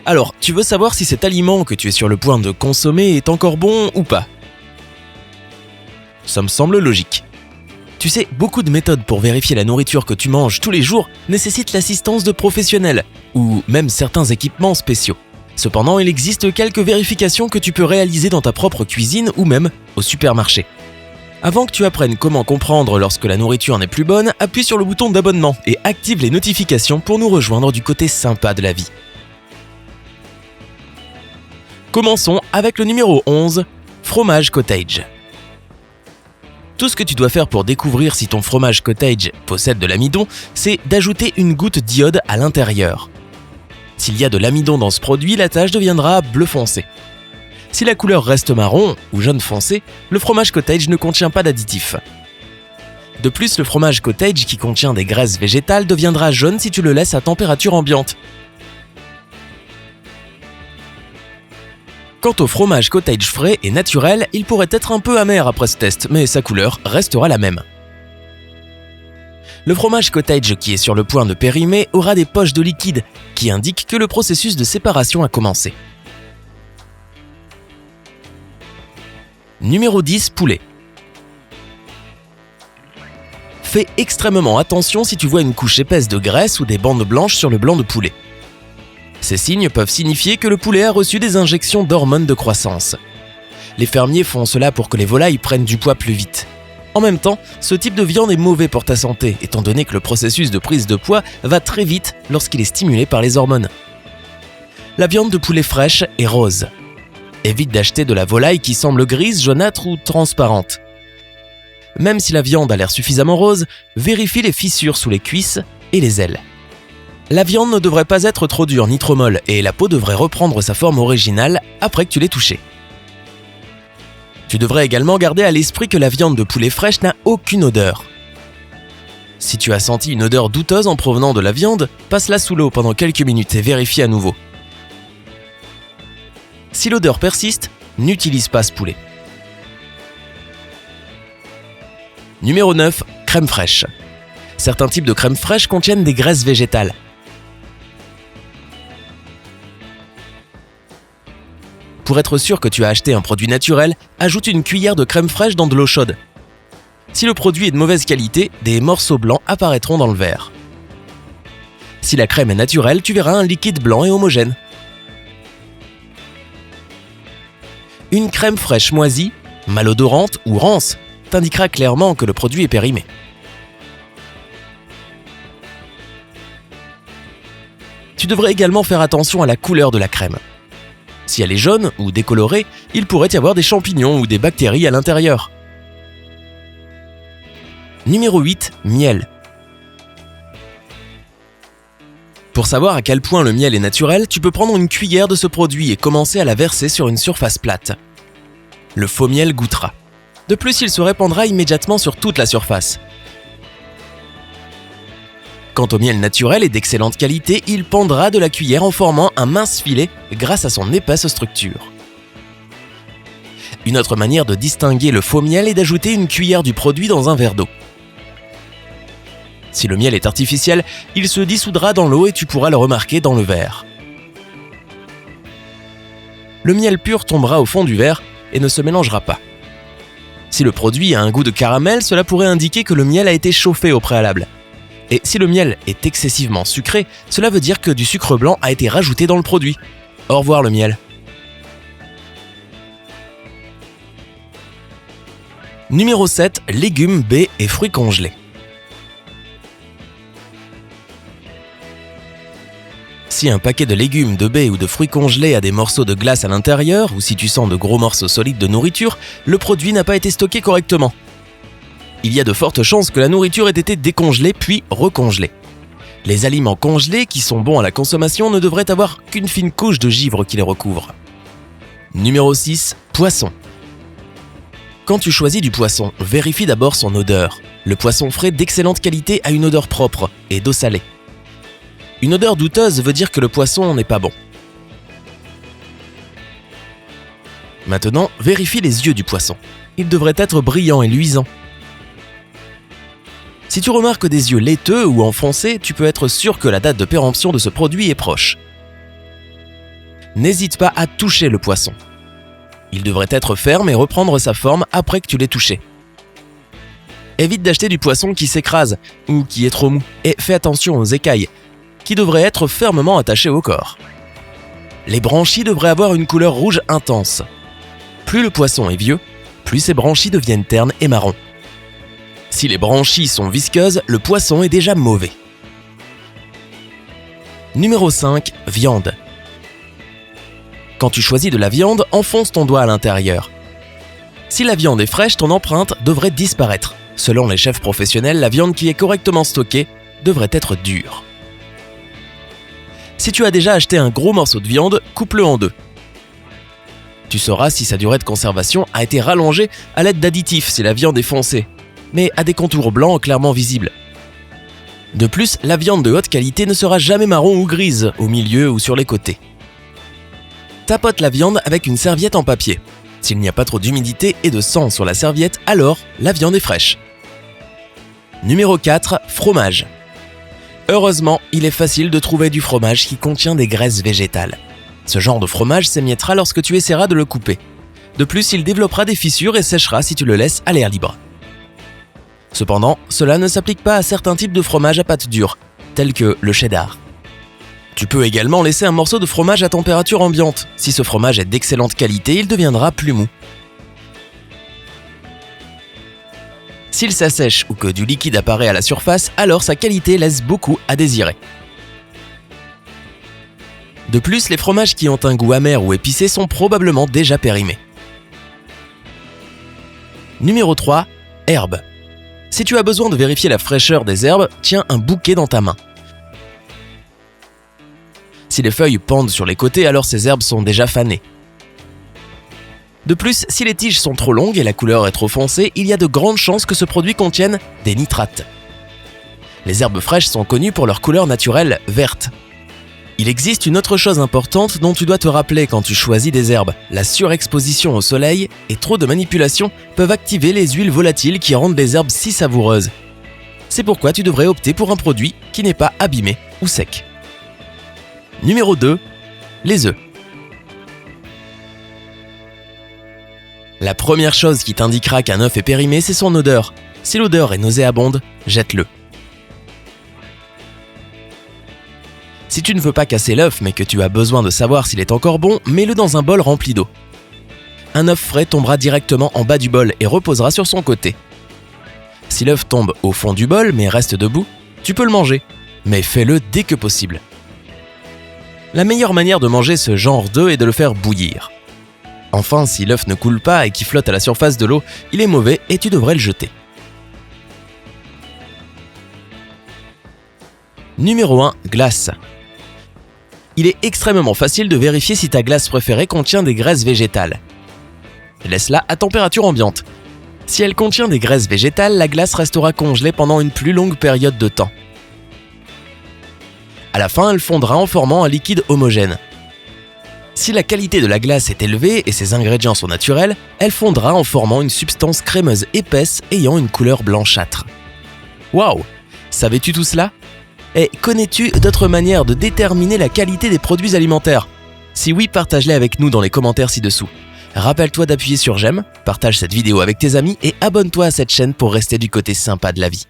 Alors, tu veux savoir si cet aliment que tu es sur le point de consommer est encore bon ou pas? Ça me semble logique. Tu sais, beaucoup de méthodes pour vérifier la nourriture que tu manges tous les jours nécessitent l'assistance de professionnels, ou même certains équipements spéciaux. Cependant, il existe quelques vérifications que tu peux réaliser dans ta propre cuisine ou même au supermarché. Avant que tu apprennes comment comprendre lorsque la nourriture n'est plus bonne, appuie sur le bouton d'abonnement et active les notifications pour nous rejoindre du côté sympa de la vie. Commençons avec le numéro 11, fromage cottage. Tout ce que tu dois faire pour découvrir si ton fromage cottage possède de l'amidon, c'est d'ajouter une goutte d'iode à l'intérieur. S'il y a de l'amidon dans ce produit, la tache deviendra bleu foncé. Si la couleur reste marron ou jaune foncé, le fromage cottage ne contient pas d'additifs. De plus, le fromage cottage qui contient des graisses végétales deviendra jaune si tu le laisses à température ambiante. Quant au fromage cottage frais et naturel, il pourrait être un peu amer après ce test, mais sa couleur restera la même. Le fromage cottage qui est sur le point de périmer aura des poches de liquide qui indiquent que le processus de séparation a commencé. Numéro 10, poulet. Fais extrêmement attention si tu vois une couche épaisse de graisse ou des bandes blanches sur le blanc de poulet. Ces signes peuvent signifier que le poulet a reçu des injections d'hormones de croissance. Les fermiers font cela pour que les volailles prennent du poids plus vite. En même temps, ce type de viande est mauvais pour ta santé, étant donné que le processus de prise de poids va très vite lorsqu'il est stimulé par les hormones. La viande de poulet fraîche est rose. Évite d'acheter de la volaille qui semble grise, jaunâtre ou transparente. Même si la viande a l'air suffisamment rose, vérifie les fissures sous les cuisses et les ailes. La viande ne devrait pas être trop dure ni trop molle et la peau devrait reprendre sa forme originale après que tu l'aies touchée. Tu devrais également garder à l'esprit que la viande de poulet fraîche n'a aucune odeur. Si tu as senti une odeur douteuse en provenant de la viande, passe-la sous l'eau pendant quelques minutes et vérifie à nouveau. Si l'odeur persiste, n'utilise pas ce poulet. Numéro 9, crème fraîche. Certains types de crème fraîche contiennent des graisses végétales. Pour être sûr que tu as acheté un produit naturel, ajoute une cuillère de crème fraîche dans de l'eau chaude. Si le produit est de mauvaise qualité, des morceaux blancs apparaîtront dans le verre. Si la crème est naturelle, tu verras un liquide blanc et homogène. Une crème fraîche moisie, malodorante ou rance t'indiquera clairement que le produit est périmé. Tu devrais également faire attention à la couleur de la crème. Si elle est jaune ou décolorée, il pourrait y avoir des champignons ou des bactéries à l'intérieur. Numéro 8, miel. Pour savoir à quel point le miel est naturel, tu peux prendre une cuillère de ce produit et commencer à la verser sur une surface plate. Le faux miel goûtera. De plus, il se répandra immédiatement sur toute la surface. Quant au miel naturel et d'excellente qualité, il pendra de la cuillère en formant un mince filet grâce à son épaisse structure. Une autre manière de distinguer le faux miel est d'ajouter une cuillère du produit dans un verre d'eau. Si le miel est artificiel, il se dissoudra dans l'eau et tu pourras le remarquer dans le verre. Le miel pur tombera au fond du verre et ne se mélangera pas. Si le produit a un goût de caramel, cela pourrait indiquer que le miel a été chauffé au préalable. Et si le miel est excessivement sucré, cela veut dire que du sucre blanc a été rajouté dans le produit. Au revoir le miel. Numéro 7, légumes, baies et fruits congelés. Si un paquet de légumes, de baies ou de fruits congelés a des morceaux de glace à l'intérieur, ou si tu sens de gros morceaux solides de nourriture, le produit n'a pas été stocké correctement. Il y a de fortes chances que la nourriture ait été décongelée puis recongelée. Les aliments congelés qui sont bons à la consommation ne devraient avoir qu'une fine couche de givre qui les recouvre. Numéro 6, poisson. Quand tu choisis du poisson, vérifie d'abord son odeur. Le poisson frais d'excellente qualité a une odeur propre et d'eau salée. Une odeur douteuse veut dire que le poisson n'est pas bon. Maintenant, vérifie les yeux du poisson. Ils devraient être brillants et luisants. Si tu remarques des yeux laiteux ou enfoncés, tu peux être sûr que la date de péremption de ce produit est proche. N'hésite pas à toucher le poisson. Il devrait être ferme et reprendre sa forme après que tu l'aies touché. Évite d'acheter du poisson qui s'écrase ou qui est trop mou et fais attention aux écailles, qui devraient être fermement attachées au corps. Les branchies devraient avoir une couleur rouge intense. Plus le poisson est vieux, plus ses branchies deviennent ternes et marron. Si les branchies sont visqueuses, le poisson est déjà mauvais. Numéro 5. Viande. Quand tu choisis de la viande, enfonce ton doigt à l'intérieur. Si la viande est fraîche, ton empreinte devrait disparaître. Selon les chefs professionnels, la viande qui est correctement stockée devrait être dure. Si tu as déjà acheté un gros morceau de viande, coupe-le en deux. Tu sauras si sa durée de conservation a été rallongée à l'aide d'additifs si la viande est foncée, mais a des contours blancs clairement visibles. De plus, la viande de haute qualité ne sera jamais marron ou grise, au milieu ou sur les côtés. Tapote la viande avec une serviette en papier. S'il n'y a pas trop d'humidité et de sang sur la serviette, alors la viande est fraîche. Numéro 4. Fromage. Heureusement, il est facile de trouver du fromage qui contient des graisses végétales. Ce genre de fromage s'émiettera lorsque tu essaieras de le couper. De plus, il développera des fissures et séchera si tu le laisses à l'air libre. Cependant, cela ne s'applique pas à certains types de fromage à pâte dure, tels que le cheddar. Tu peux également laisser un morceau de fromage à température ambiante. Si ce fromage est d'excellente qualité, il deviendra plus mou. S'il s'assèche ou que du liquide apparaît à la surface, alors sa qualité laisse beaucoup à désirer. De plus, les fromages qui ont un goût amer ou épicé sont probablement déjà périmés. Numéro 3. Herbes. Si tu as besoin de vérifier la fraîcheur des herbes, tiens un bouquet dans ta main. Si les feuilles pendent sur les côtés, alors ces herbes sont déjà fanées. De plus, si les tiges sont trop longues et la couleur est trop foncée, il y a de grandes chances que ce produit contienne des nitrates. Les herbes fraîches sont connues pour leur couleur naturelle verte. Il existe une autre chose importante dont tu dois te rappeler quand tu choisis des herbes. La surexposition au soleil et trop de manipulation peuvent activer les huiles volatiles qui rendent les herbes si savoureuses. C'est pourquoi tu devrais opter pour un produit qui n'est pas abîmé ou sec. Numéro 2. Les œufs. La première chose qui t'indiquera qu'un œuf est périmé, c'est son odeur. Si l'odeur est nauséabonde, jette-le. Si tu ne veux pas casser l'œuf mais que tu as besoin de savoir s'il est encore bon, mets-le dans un bol rempli d'eau. Un œuf frais tombera directement en bas du bol et reposera sur son côté. Si l'œuf tombe au fond du bol mais reste debout, tu peux le manger, mais fais-le dès que possible. La meilleure manière de manger ce genre d'œuf est de le faire bouillir. Enfin, si l'œuf ne coule pas et qu'il flotte à la surface de l'eau, il est mauvais et tu devrais le jeter. Numéro 1. Glace. Il est extrêmement facile de vérifier si ta glace préférée contient des graisses végétales. Laisse-la à température ambiante. Si elle contient des graisses végétales, la glace restera congelée pendant une plus longue période de temps. À la fin, elle fondra en formant un liquide homogène. Si la qualité de la glace est élevée et ses ingrédients sont naturels, elle fondra en formant une substance crémeuse épaisse ayant une couleur blanchâtre. Waouh! Savais-tu tout cela? Et connais-tu d'autres manières de déterminer la qualité des produits alimentaires? Si oui, partage-les avec nous dans les commentaires ci-dessous. Rappelle-toi d'appuyer sur j'aime, partage cette vidéo avec tes amis et abonne-toi à cette chaîne pour rester du côté sympa de la vie.